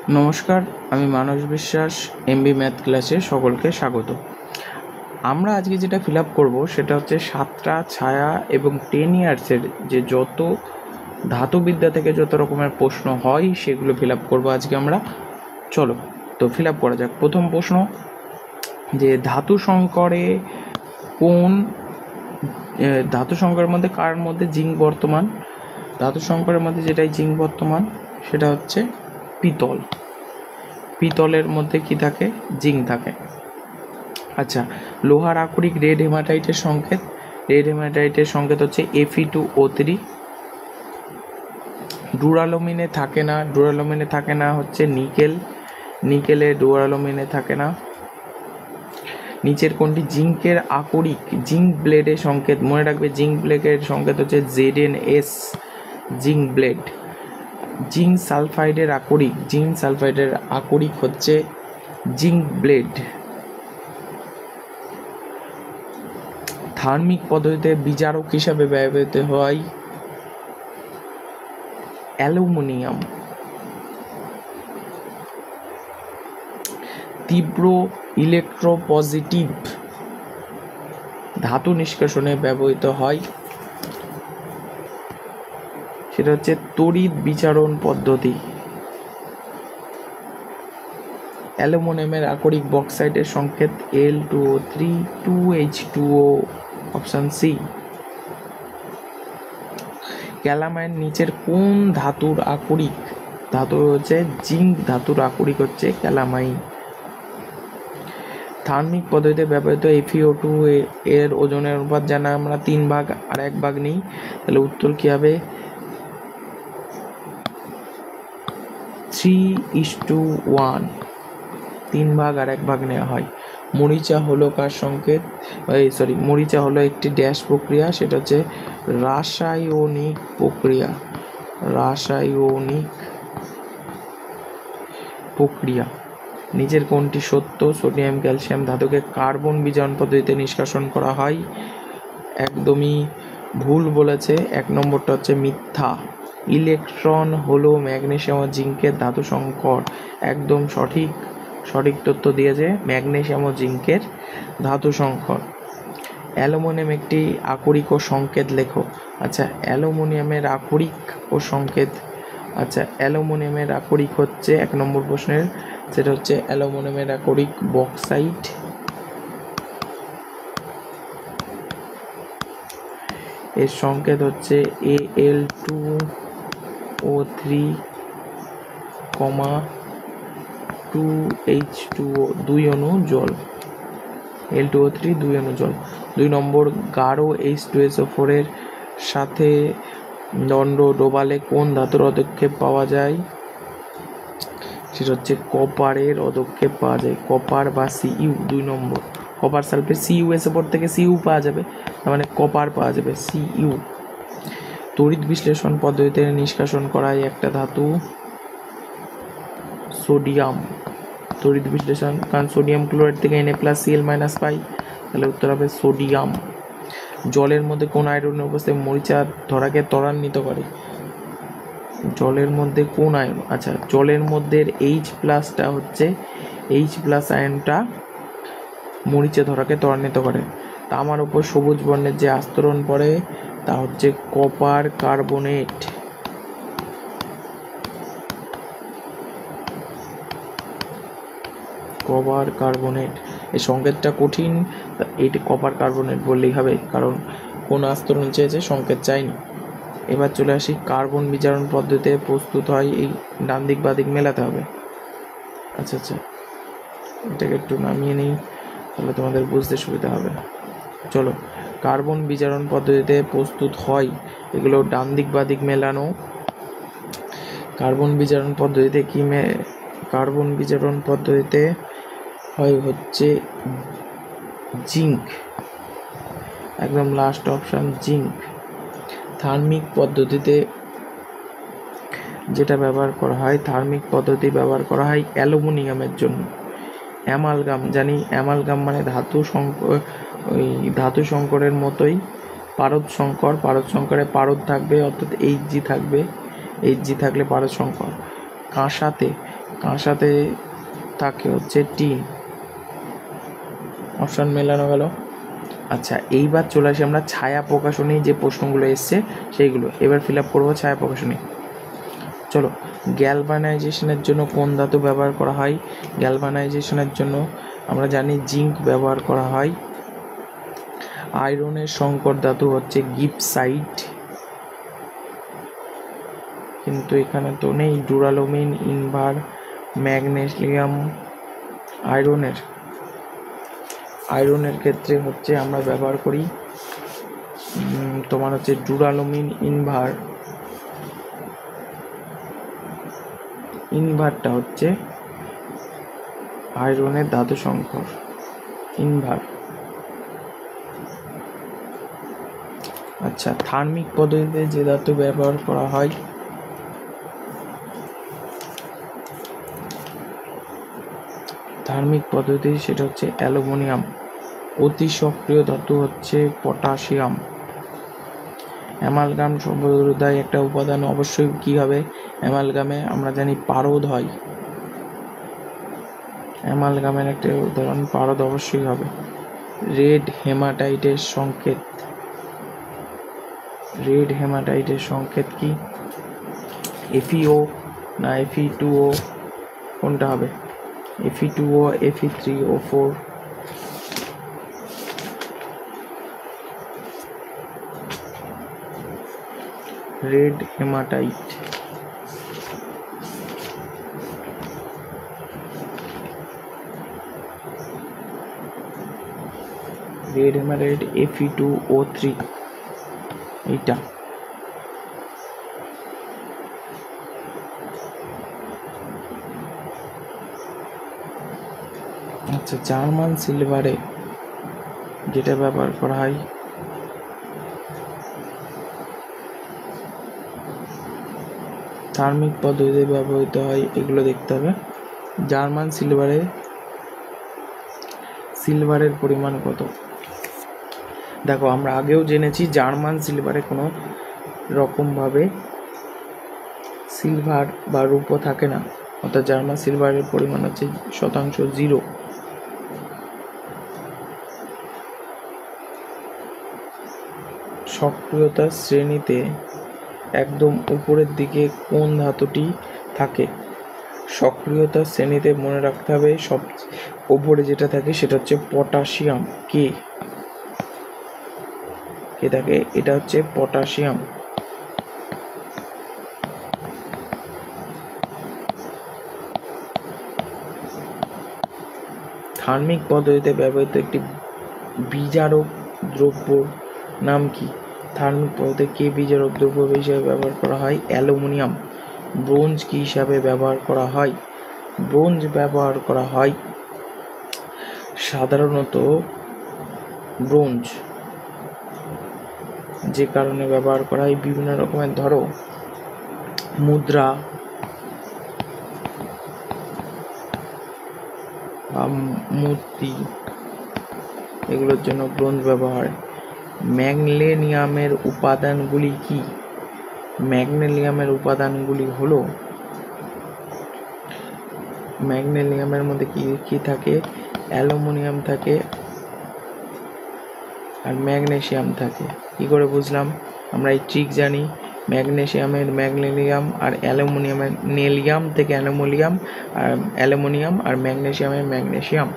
নমস্কার, আমি মানস বিশ্বাস, এমবি ম্যাথ ক্লাসে সকলকে স্বাগত। আমরা আজকে যেটা ফিল আপ করবো সেটা হচ্ছে সাতটা ছায়া এবং 10 ইয়ার্সের যে যত ধাতুবিদ্যা থেকে যত রকমের প্রশ্ন হয় সেগুলো ফিল আপ করবো আজকে আমরা। চলো তো ফিল আপ করা যাক। প্রথম প্রশ্ন, যে ধাতু সংকরের মধ্যে কার মধ্যে জিঙ্ক বর্তমান? ধাতু সংকরের মধ্যে যেটাই জিঙ্ক বর্তমান সেটা হচ্ছে পিতল। পিতলের মধ্যে কি থাকে? জিঙ্ক থাকে। আচ্ছা, লোহার আকরিক রেড হেমাটাইটের সংকেত? রেড হেমাটাইটের সংকেত হচ্ছে Fe2O3। ডুরালোমিনে থাকে না হচ্ছে নিকেল। নিকেলে ডুরালোমিনে থাকে না। নিচের কোনটি জিঙ্কের আকরিক জিঙ্ক ব্লেডের সংকেত? মনে রাখবে, জিঙ্ক ব্লেডের সংকেত হচ্ছে ZnS, জিঙ্ক ব্লেড। জিঙ্ক সালফাইডের আকরিক হচ্ছে জিঙ্ক ব্লেড। থার্মিক পদ্ধতিতে বিজারক হিসাবে ব্যবহৃত হয় অ্যালুমিনিয়াম। তীব্র ইলেকট্রোপজিটিভ ধাতু নিষ্কাশনে ব্যবহৃত হয়, সেটা হচ্ছে তড়িৎ বিচারণ পদ্ধতি। অ্যালুমিনিয়ামের আকরিক বক্সাইটের সংকেত Al2O3 2H2O, option C. Calamine নিচের কোন ধাতুর আকরিক? ধাতু হচ্ছে জিঙ্ক ধাতুর আকরিক হচ্ছে ক্যালামাইন। থার্মিক পদ্ধতিতে ব্যবহৃত FeO2 এর ওজনের অনুপাত জানা আমরা 3 ভাগ আর 1 ভাগ নেই, তাহলে উত্তর কি হবে? 3:1, 3 ভাগ আর 1 ভাগ নেওয়া হয়। মরিচা হলো কার সংকেত? মরিচা হলো একটি ড্যাশ প্রক্রিয়া, সেটা হচ্ছে রাসায়নিক প্রক্রিয়া। নিচের কোনটি সত্য? সোডিয়াম ক্যালসিয়াম ধাতুকে কার্বন বিজারণ পদ্ধতিতে নিষ্কাশন করা হয়। একদমই ভুল বলেছে, 1 নম্বরটা হচ্ছে মিথ্যা। ইলেকট্রন হলো ম্যাগনেসিয়াম ও জিঙ্কের ধাতু সংকর। একদম সঠিক তথ্য দিয়েছে, ম্যাগনেসিয়াম ও জিঙ্কের ধাতু সংকর। অ্যালুমিনিয়াম একটি আকরিক ও সংকেত লেখো। আচ্ছা, অ্যালুমিনিয়ামের আকরিক ও সংকেত। আচ্ছা, অ্যালুমিনিয়ামের আকরিক হচ্ছে 1 নম্বর প্রশ্নের, সেটা হচ্ছে অ্যালুমিনিয়ামের আকরিক বক্সাইট। এর সংকেত হচ্ছে Al2O3, 2H2O, 2 অণু জল। Al2O3 2 অণু জল। 2 নম্বর, গাঢ় H2SO4 এর সাথে দণ্ড ডোবালে কোন ধাতুর অদক্ষেপ পাওয়া যায়? সেটা হচ্ছে কপারের অদক্ষেপ পাওয়া যায়, কপার বা Cu। 2 নম্বর, কপার সালফেট CuSO4 থেকে Cu পাওয়া যাবে, তার মানে কপার পাওয়া যাবে Cu। তড়িৎ বিশ্লেষণ পদ্ধতিতে নিষ্কাশন করা একটা ধাতু সোডিয়াম। তড়িৎ বিশ্লেষণ, কারণ সোডিয়াম ক্লোরাইড থেকে Na+Cl- পাই, তাহলে উত্তর হবে সোডিয়াম। জলের মধ্যে কোন আয়রনের উপস্থিতি মরিচা ধরাকে ত্বরান্বিত করে? জলের মধ্যে কোন আয়ন? আচ্ছা, জলের মধ্যে H+টা হচ্ছে H+ আয়নটা মরিচা ধরাকে ত্বরান্বিত করে। তামার উপর সবুজ বর্ণের যে আস্তরণ পড়ে তা হচ্ছে কপার কার্বনেট। এই সংকেতটা কঠিন, এটি কপার কার্বনেট বললেই হবে, কারণ কোন আস্তরণ চেয়েছে, সংকেত চাইনি। এবার চলে আসি, কার্বন বিজারণ পদ্ধতিতে প্রস্তুত হয়, এই ডান দিক বাঁ দিক মেলাতে হবে। আচ্ছা, এটাকে একটু নামিয়ে নিই, তাহলে তোমাদের বুঝতে সুবিধা হবে। চলো, কার্বন বিজারণ পদ্ধতিতে প্রস্তুত হয়, এগুলো ডান দিক বাঁ দিক মেলানো। কার্বন বিজারণ পদ্ধতিতে হয় হচ্ছে জিঙ্ক, একদম লাস্ট অপশন জিঙ্ক। থার্মিক পদ্ধতিতে যেটা ব্যবহার করা হয়, ব্যবহার করা হয় অ্যালুমিনিয়ামের জন্য। অ্যামালগাম জানি, অ্যামালগাম মানে ধাতু সংকরের মতোই পারদ সংকরে পারদ থাকবে, অর্থাৎ Hg থাকবে, Hg থাকলে পারদ সংকর। কাঁসাতে থাকে হচ্ছে টিন। অপশন মেলানো গেল। আচ্ছা, এইবার চলে আসি আমরা ছায়া প্রকাশনী যে প্রশ্নগুলো এসছে সেইগুলো এবার ফিল আপ করবো। ছায়া প্রকাশনী, চলো। গ্যালভানাইজেশনের জন্য কোন ধাতু ব্যবহার করা হয়? গ্যালভানাইজেশনের জন্য আমরা জানি জিঙ্ক ব্যবহার করা হয়। আয়রনের সংকর ধাতু হচ্ছে গিপসাইট, কিন্তু এখানে তো নেই। Duralumin, ইনভার, magnesium. আয়রনের ক্ষেত্রে হচ্ছে আমরা ব্যবহার করি তোমার হচ্ছে ডুরালুমিন, ইনভার। ইনভারটা হচ্ছে আয়রনের ধাতু সংকর, ইনভার। আচ্ছা, থার্মিক পদ্ধতিতে যে ধাতু ব্যবহার করা হয়, থার্মিক পদ্ধতি সেটা হচ্ছে অ্যালুমিনিয়াম। অতি সক্রিয় ধাতু হচ্ছে পটাশিয়াম। অ্যামালগাম সম্প্রদায় একটা উপাদান অবশ্যই কি হবে? অ্যামালগামে আমরা জানি পারদ হয়। অ্যামালগামের একটা উদাহরণ পারদ অবশ্যই হবে। রেড হেমাটাইটের সংকেত, রেড হেমাটাইটের সংকেত কি? FeO না Fe2O, কোনটা হবে? Fe2O, Fe3O4। Red hematite. Red hematite Fe2O3, এইটা। আচ্ছা, জার্মান সিলভারে যেটা ব্যবহার করা হয়, থার্মিক পদ্ধতিতে ব্যবহৃত হয়, এগুলো দেখতে হবে। জার্মান সিলভারের পরিমাণ কত? দেখো, আমরা আগেও জেনেছি জার্মান সিলভারে কোনো রকমভাবে সিলভার বা রূপো থাকে না, অর্থাৎ জার্মান সিলভারের পরিমাণ হচ্ছে 0%। সক্রিয়তার শ্রেণীতে একদম উপরের দিকে কোন ধাতুটি থাকে? সক্রিয়তার শ্রেণীতে মনে রাখতে হবে সব উপরে যেটা থাকে সেটা হচ্ছে পটাশিয়াম। কে থাকে? এটা হচ্ছে পটাশিয়াম। থার্মিক পদ্ধতিতে ব্যবহৃত একটি বিজারক দ্রব্যর নাম কি? থার্মিক পদ্ধতিতে কে বিজারক দ্রব্য হিসেবে ব্যবহার করা হয়? অ্যালুমিনিয়াম। ব্রোঞ্জ কি হিসাবে ব্যবহার করা হয়? ব্রোঞ্জ ব্যবহার করা হয় সাধারণত ব্রোঞ্জ যে কারণে ব্যবহার করা হয় বিভিন্ন রকমের, ধরো মুদ্রা বা মূর্তি, এগুলোর জন্য ব্রোঞ্জ ব্যবহার। ম্যাগনেসিয়ামের উপাদানগুলি কি? ম্যাগনেসিয়ামের উপাদানগুলি হলো, ম্যাগনেসিয়ামের মধ্যে কি কি থাকে? অ্যালুমিনিয়াম থাকে আর ম্যাগনেসিয়াম থাকে। কি করে বুঝলাম? আমরা এই ট্রিক জানি। ম্যাগনেসিয়ামের ম্যাগনেসিয়াম আর অ্যালুমিনিয়ামের নেলিয়াম থেকে অ্যালুমিনিয়াম আর ম্যাগনেসিয়ামের ম্যাগনেসিয়াম।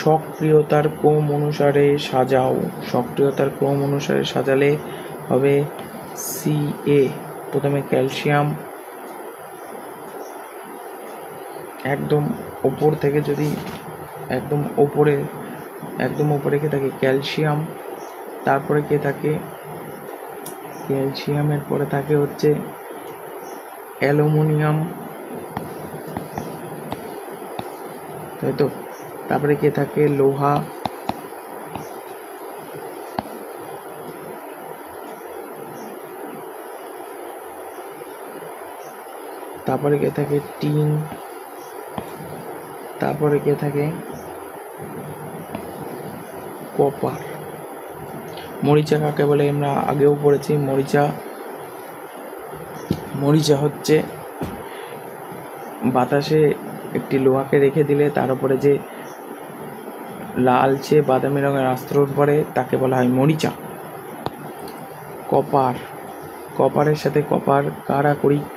সক্রিয়তার ক্রম অনুসারে সাজাও। সক্রিয়তার ক্রম অনুসারে সাজালে হবে CA। প্রথমে ক্যালসিয়াম, একদম ওপর থেকে যদি একদম ওপরে কে থাকে? ক্যালসিয়াম। তারপরে কে থাকে? ক্যালসিয়ামের পরে থাকে হচ্ছে অ্যালুমিনিয়াম, তাই তো? তারপরে কে থাকে? লোহা। তারপরে কে থাকে? টিন। তারপরে কে থাকে? কপার। মরিচা কাকে বলে আমরা আগেও পড়েছি। মরিচা হচ্ছে বাতাসে একটি লোহাকে রেখে দিলে তার উপরে যে লালচে বাদামি রঙের আস্তরণ পড়ে তাকে বলা হয় মরিচা। কপার, কপারের সাথে কপার কার আকরিক?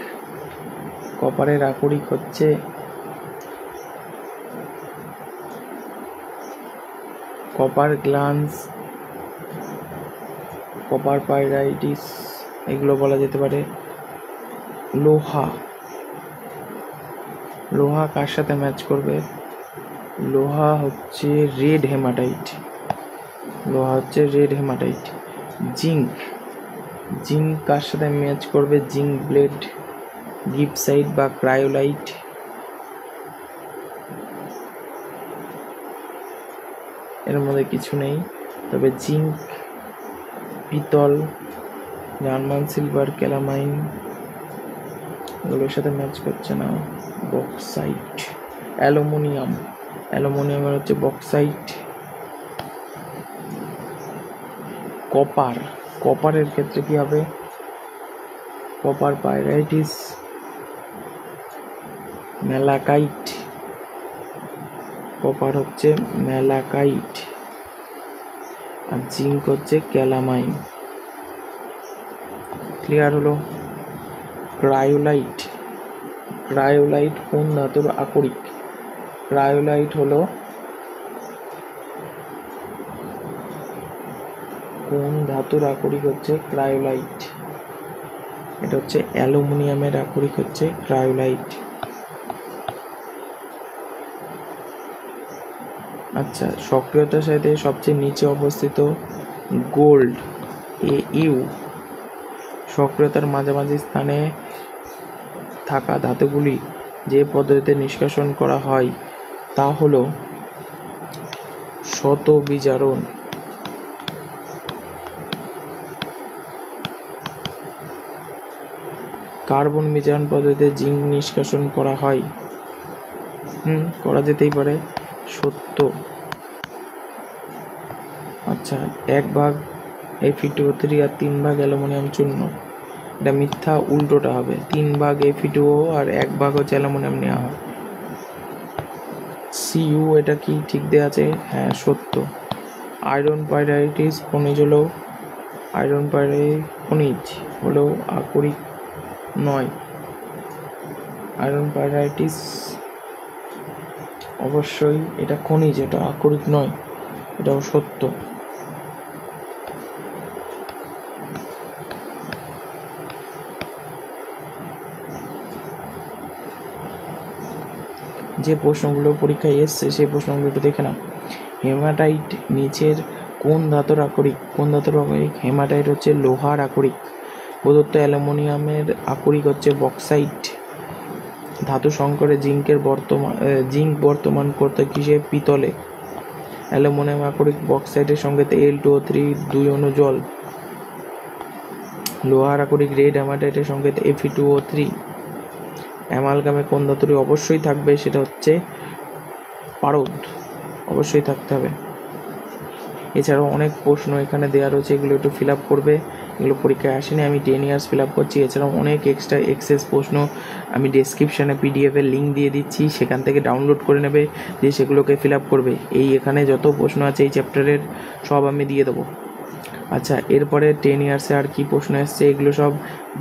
কপারের আকরিক হচ্ছে কপার গ্লান্স, কপার পাইরাইটিস, এগুলো বলা যেতে পারে। লোহা, লোহা কার সাথে ম্যাচ করবে? লোহা হচ্ছে রেড হেমাটাইট, লোহা হচ্ছে রেড হেমাটাইট। জিঙ্ক, জিঙ্ক কার সাথে ম্যাচ করবে? জিঙ্ক ব্লেড, গিপসাইট বা ক্রায়োলাইট। এর মধ্যে কিছু নেই, তবে জিঙ্ক, পিতল, জার্মান সিলভার, ক্যালামাইন, এগুলোর সাথে ম্যাচ করছে না। বক্সাইট, অ্যালুমিনিয়াম, অ্যালুমিনিয়ামের হচ্ছে বক্সাইট। কপার, কপারের ক্ষেত্রে কি হবে? কপার পাইরাইটিস, ম্যালাকাইট, কপার হচ্ছে ম্যালাকাইট, আর জিঙ্ক হচ্ছে ক্যালামাইন। ক্লিয়ার হলো? ক্রায়োলাইট, ক্রায়োলাইট কোন ধাতুর আকরিক? ক্রায়োলাইট হলো কোন ধাতুর আকরিক হচ্ছে ক্রায়োলাইট? এটা হচ্ছে অ্যালুমিনিয়ামের আকরিক হচ্ছে ক্রায়োলাইট। আচ্ছা, সক্রিয়তার সাথে সবচেয়ে নিচে অবস্থিত গোল্ড, AU। সক্রিয়তার মাঝামাঝি স্থানে থাকা ধাতুগুলি যে পদ্ধতিতে নিষ্কাশন করা হয় তা হলো শতবিজারণ। কার্বন বিজারণ পদ্ধতিতে জিঙ্ক নিষ্কাশন করা হয়, করা যেতেই পারে, সত্য। আচ্ছা, 1 ভাগ Fe2O3 আর 3 ভাগ অ্যালুমিনিয়াম চূর্ণ, এটা মিথ্যা, উল্টোটা হবে। 3 ভাগ Fe2O আর 1 ভাগ হচ্ছে অ্যালুমিনিয়াম নেওয়া হয়। Cu এটা কি ঠিক দেওয়া আছে? হ্যাঁ, সত্য। আয়রন পাইরাইটিস খনিজ হলো, আয়রন পাইরাইট খনিজ হলেও আকরিক নয়। আয়রন পাইরাইটিস অবশ্যই এটা খনিজ, এটা আকরিক নয়, এটাও সত্য। যে প্রশ্নগুলো পরীক্ষায় এসছে সেই প্রশ্নগুলো একটু দেখে নাও। হেমাটাইট নিচের কোন ধাতুর আকরিক? কোন ধাতুর আকরিক? হেমাটাইট হচ্ছে লোহার আকরিক। প্রদত্ত অ্যালুমিনিয়ামের আকরিক হচ্ছে বক্সাইট। ধাতু সংকরে জিঙ্ক বর্তমান করতে কিসে? পিতলে। অ্যালুমিনিয়াম আকরিক বক্সাইটের সঙ্গে Al2O3 2 অণু জল। লোহার আকরিক রেড হেমাটাইটের সঙ্গে Fe2O3। অ্যামালগামে কোন ধাতুটি অবশ্যই থাকবে? সেটা হচ্ছে পারদ, অবশ্যই থাকতে হবে। এছাড়াও অনেক প্রশ্ন এখানে দেওয়া রয়েছে, এগুলো একটু ফিল আপ করবে, এগুলো পরীক্ষায় আসেনি, আমি 10 ইয়ার্স ফিল আপ করছি। এছাড়াও অনেক এক্সট্রা এক্সেস প্রশ্ন আমি ডেসক্রিপশানে PDF-এর লিঙ্ক দিয়ে দিচ্ছি, সেখান থেকে ডাউনলোড করে নেবে, দিয়ে সেগুলোকে ফিল আপ করবে। এখানে যত প্রশ্ন আছে এই চ্যাপ্টারের সব আমি দিয়ে দেবো। আচ্ছা, এরপরে 10 ইয়ার্সে আর কি প্রশ্ন এসছে এগুলো সব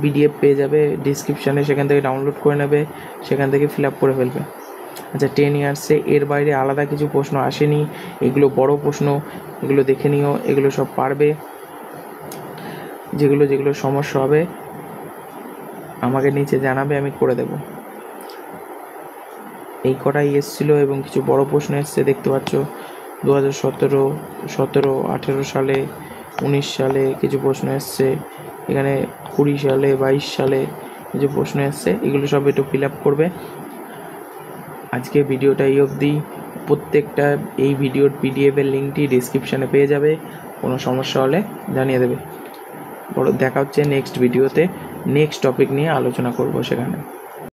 PDF পেয়ে যাবে ডেসক্রিপশানে, সেখান থেকে ডাউনলোড করে নেবে, সেখান থেকে ফিল আপ করে ফেলবে। আচ্ছা, 10 ইয়ার্সে এর বাইরে আলাদা কিছু প্রশ্ন আসেনি, এগুলো বড় প্রশ্ন, এগুলো দেখে নিও, এগুলো সব পারবে। যেগুলো যেগুলো সমস্যা হবে আমাকে নিচে জানাবে, আমি করে দেব। এই কটাই এসছিল এবং কিছু বড় প্রশ্ন এসছে, দেখতে পাচ্ছ 2017, 17, 18 সালে, 19 সালে কিছু প্রশ্ন এসছে, এখানে 20 সালে, 22 সালে কিছু প্রশ্ন এসছে, এগুলো সব একটু ফিল আপ করবে। আজকে ভিডিওটা এই অবধি। প্রত্যেকটা এই ভিডিওর PDF-এর লিঙ্কটি ডিসক্রিপশানে পেয়ে যাবে, কোনো সমস্যা হলে জানিয়ে দেবে। দেখা হচ্ছে নেক্সট ভিডিওতে, নেক্সট টপিক নিয়ে আলোচনা করব সেখানে।